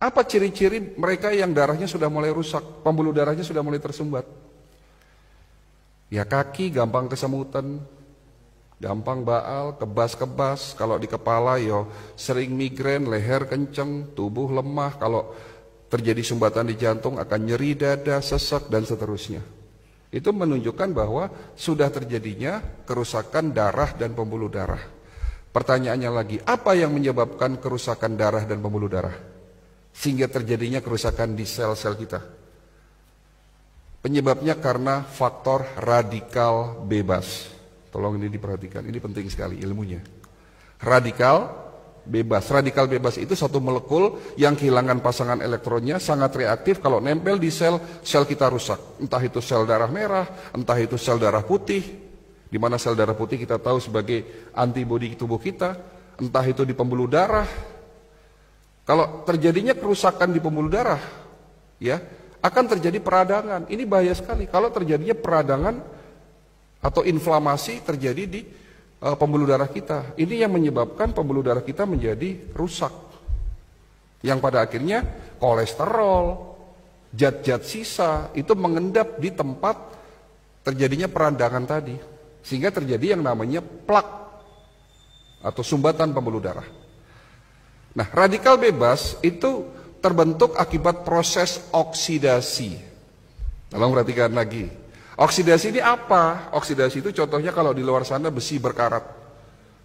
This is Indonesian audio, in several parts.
Apa ciri-ciri mereka yang darahnya sudah mulai rusak, pembuluh darahnya sudah mulai tersumbat? Ya kaki gampang kesemutan, gampang baal, kebas-kebas. Kalau di kepala yo sering migrain, leher kenceng, tubuh lemah. Kalau terjadi sumbatan di jantung akan nyeri dada, sesak dan seterusnya. Itu menunjukkan bahwa sudah terjadinya kerusakan darah dan pembuluh darah. Pertanyaannya lagi, apa yang menyebabkan kerusakan darah dan pembuluh darah? Sehingga terjadinya kerusakan di sel-sel kita. Penyebabnya karena faktor radikal bebas. Tolong ini diperhatikan, ini penting sekali ilmunya. Radikal bebas. Radikal bebas itu satu molekul yang kehilangan pasangan elektronnya, sangat reaktif. Kalau nempel di sel, sel kita rusak. Entah itu sel darah merah, entah itu sel darah putih, di mana sel darah putih kita tahu sebagai antibodi tubuh kita, entah itu di pembuluh darah. Kalau terjadinya kerusakan di pembuluh darah, ya akan terjadi peradangan. Ini bahaya sekali. Kalau terjadinya peradangan atau inflamasi terjadi di pembuluh darah kita, ini yang menyebabkan pembuluh darah kita menjadi rusak. Yang pada akhirnya kolesterol, zat-zat sisa itu mengendap di tempat terjadinya peradangan tadi, sehingga terjadi yang namanya plak atau sumbatan pembuluh darah. Nah, radikal bebas itu terbentuk akibat proses oksidasi. Tolong perhatikan lagi. Oksidasi ini apa? Oksidasi itu contohnya kalau di luar sana besi berkarat.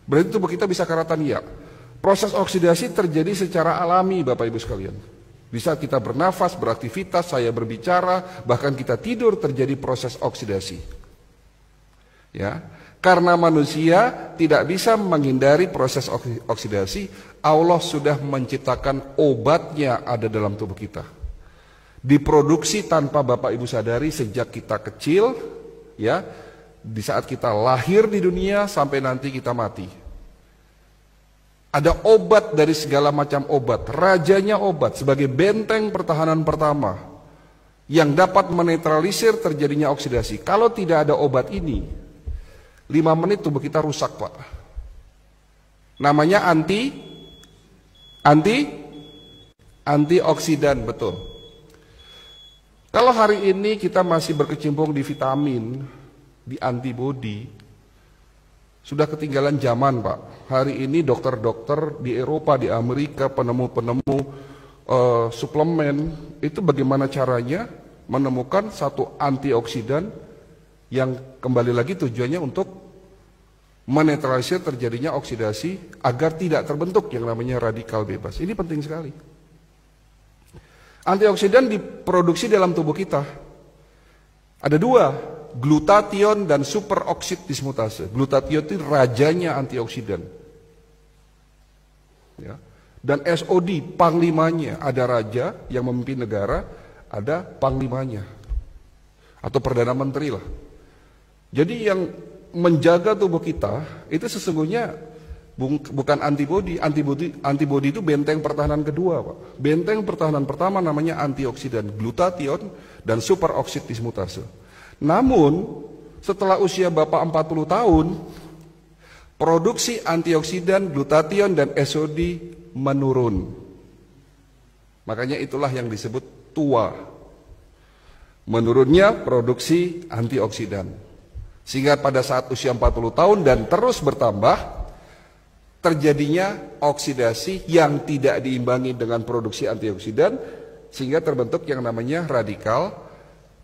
Berarti tubuh kita bisa karatan ya. Proses oksidasi terjadi secara alami Bapak Ibu sekalian. Bisa kita bernafas, beraktivitas, saya berbicara, bahkan kita tidur terjadi proses oksidasi. Ya. Karena manusia tidak bisa menghindari proses oksidasi, Allah sudah menciptakan obatnya ada dalam tubuh kita. Diproduksi tanpa Bapak Ibu sadari sejak kita kecil, ya, di saat kita lahir di dunia sampai nanti kita mati. Ada obat dari segala macam obat, rajanya obat sebagai benteng pertahanan pertama yang dapat menetralisir terjadinya oksidasi. Kalau tidak ada obat ini, 5 menit tubuh kita rusak, Pak. Namanya antioksidan, betul. Kalau hari ini kita masih berkecimpung di vitamin, di antibodi, sudah ketinggalan zaman, Pak. Hari ini dokter-dokter di Eropa, di Amerika, penemu-penemu suplemen, itu bagaimana caranya menemukan satu antioksidan yang kembali lagi tujuannya untuk menetralisir terjadinya oksidasi agar tidak terbentuk yang namanya radikal bebas. Ini penting sekali. Antioksidan diproduksi dalam tubuh kita. Ada 2, glutathione dan superoksid dismutase. Glutathione itu rajanya antioksidan. Ya. Dan SOD, panglimanya. Ada raja yang memimpin negara, ada panglimanya. Atau perdana menteri lah. Jadi yang menjaga tubuh kita itu sesungguhnya bukan antibodi. Antibodi itu benteng pertahanan kedua, Pak. Benteng pertahanan pertama namanya antioksidan, glutathione dan superoksid dismutase. Namun setelah usia Bapak 40 tahun, produksi antioksidan, glutathione dan SOD menurun. Makanya itulah yang disebut tua. Menurunnya produksi antioksidan. Sehingga pada saat usia 40 tahun dan terus bertambah, terjadinya oksidasi yang tidak diimbangi dengan produksi antioksidan, sehingga terbentuk yang namanya radikal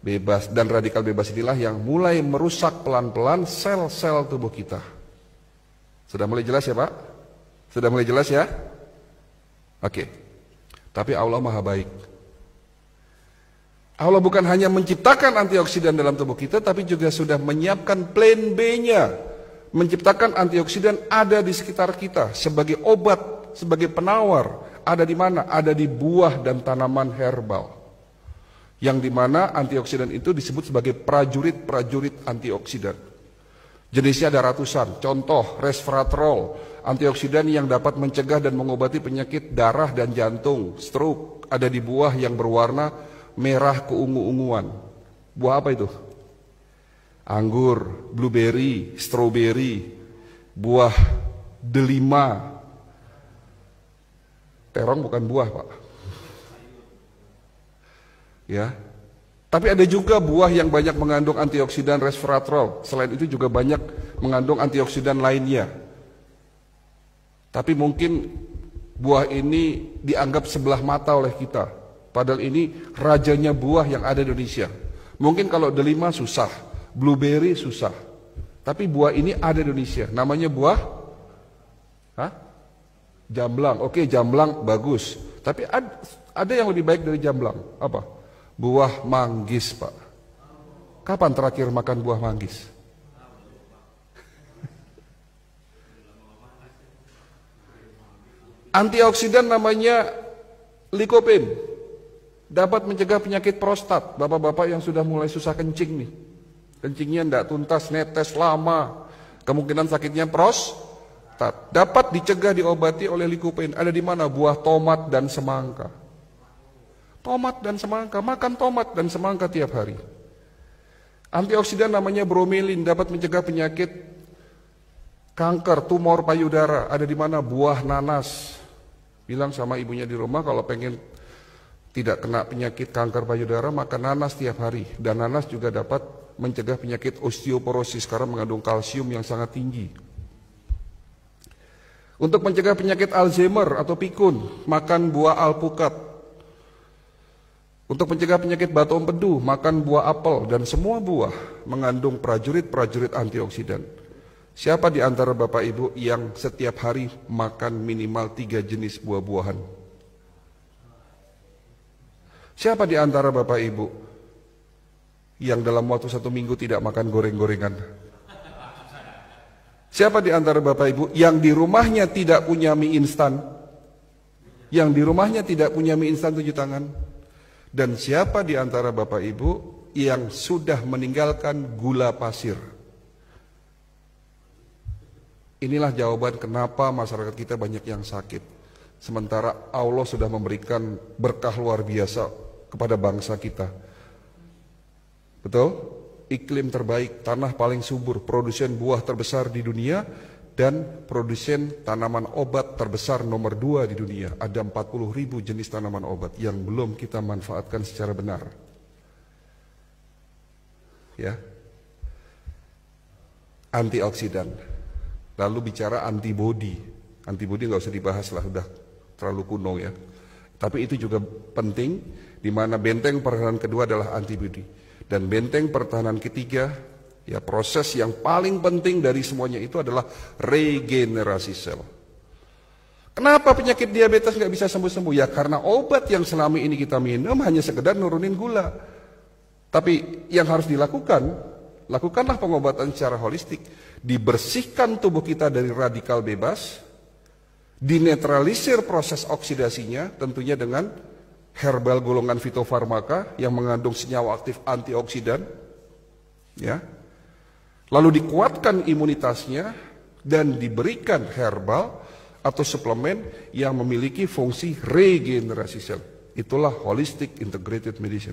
bebas. Dan radikal bebas inilah yang mulai merusak pelan-pelan sel-sel tubuh kita. Sudah mulai jelas ya Pak? Sudah mulai jelas ya? Oke. Tapi Allah Maha Baik. Allah bukan hanya menciptakan antioksidan dalam tubuh kita, tapi juga sudah menyiapkan plan B-nya. Menciptakan antioksidan ada di sekitar kita sebagai obat, sebagai penawar. Ada di mana? Ada di buah dan tanaman herbal. Yang di mana antioksidan itu disebut sebagai prajurit-prajurit antioksidan. Jenisnya ada ratusan. Contoh, resveratrol, antioksidan yang dapat mencegah dan mengobati penyakit darah dan jantung, stroke. Ada di buah yang berwarna merah keungu-unguan. Buah apa itu? Anggur, blueberry, strawberry, buah delima. Terong bukan buah, Pak. Ya. Tapi ada juga buah yang banyak mengandung antioksidan resveratrol. Selain itu juga banyak mengandung antioksidan lainnya. Tapi mungkin buah ini dianggap sebelah mata oleh kita. Padahal ini rajanya buah yang ada di Indonesia. Mungkin kalau delima susah, blueberry susah. Tapi buah ini ada di Indonesia. Namanya buah jamblang. Oke, jamblang bagus. Tapi ada yang lebih baik dari jamblang. Apa? Buah manggis, Pak. Kapan terakhir makan buah manggis? Antioksidan namanya lycopene. Dapat mencegah penyakit prostat. Bapak-bapak yang sudah mulai susah kencing nih. Kencingnya tidak tuntas, netes lama. Kemungkinan sakitnya prostat. Dapat dicegah, diobati oleh lycopene. Ada di mana? Buah tomat dan semangka. Tomat dan semangka, makan tomat dan semangka tiap hari. Antioksidan namanya bromelin, dapat mencegah penyakit kanker, tumor payudara. Ada di mana? Buah nanas. Bilang sama ibunya di rumah kalau pengen tidak kena penyakit kanker payudara, makan nanas tiap hari. Dan nanas juga dapat mencegah penyakit osteoporosis karena mengandung kalsium yang sangat tinggi. Untuk mencegah penyakit Alzheimer atau pikun, makan buah alpukat. Untuk mencegah penyakit batu empedu, makan buah apel, dan semua buah mengandung prajurit-prajurit antioksidan. Siapa di antara Bapak Ibu yang setiap hari makan minimal 3 jenis buah-buahan? Siapa di antara Bapak Ibu yang dalam waktu 1 minggu tidak makan goreng-gorengan? Siapa di antara Bapak Ibu yang di rumahnya tidak punya mie instan? Yang di rumahnya tidak punya mie instan 7 tangan? Dan siapa di antara Bapak Ibu yang sudah meninggalkan gula pasir? Inilah jawaban kenapa masyarakat kita banyak yang sakit. Sementara Allah sudah memberikan berkah luar biasa kepada bangsa kita. Betul? Iklim terbaik, tanah paling subur, produsen buah terbesar di dunia, dan produsen tanaman obat terbesar nomor 2 di dunia. Ada 40.000 jenis tanaman obat yang belum kita manfaatkan secara benar. Ya. Antioksidan. Lalu bicara antibodi. Antibodi nggak usah dibahas lah, sudah terlalu kuno ya. Tapi itu juga penting, di mana benteng pertahanan kedua adalah antibodi. Dan benteng pertahanan ketiga, ya, proses yang paling penting dari semuanya itu adalah regenerasi sel. Kenapa penyakit diabetes nggak bisa sembuh-sembuh? Ya karena obat yang selama ini kita minum hanya sekedar nurunin gula. Tapi yang harus dilakukan, lakukanlah pengobatan secara holistik. Dibersihkan tubuh kita dari radikal bebas, dinetralisir proses oksidasinya, tentunya dengan herbal golongan fitofarmaka yang mengandung senyawa aktif antioksidan, ya. Lalu dikuatkan imunitasnya dan diberikan herbal atau suplemen yang memiliki fungsi regenerasi sel. Itulah holistic integrated medicine.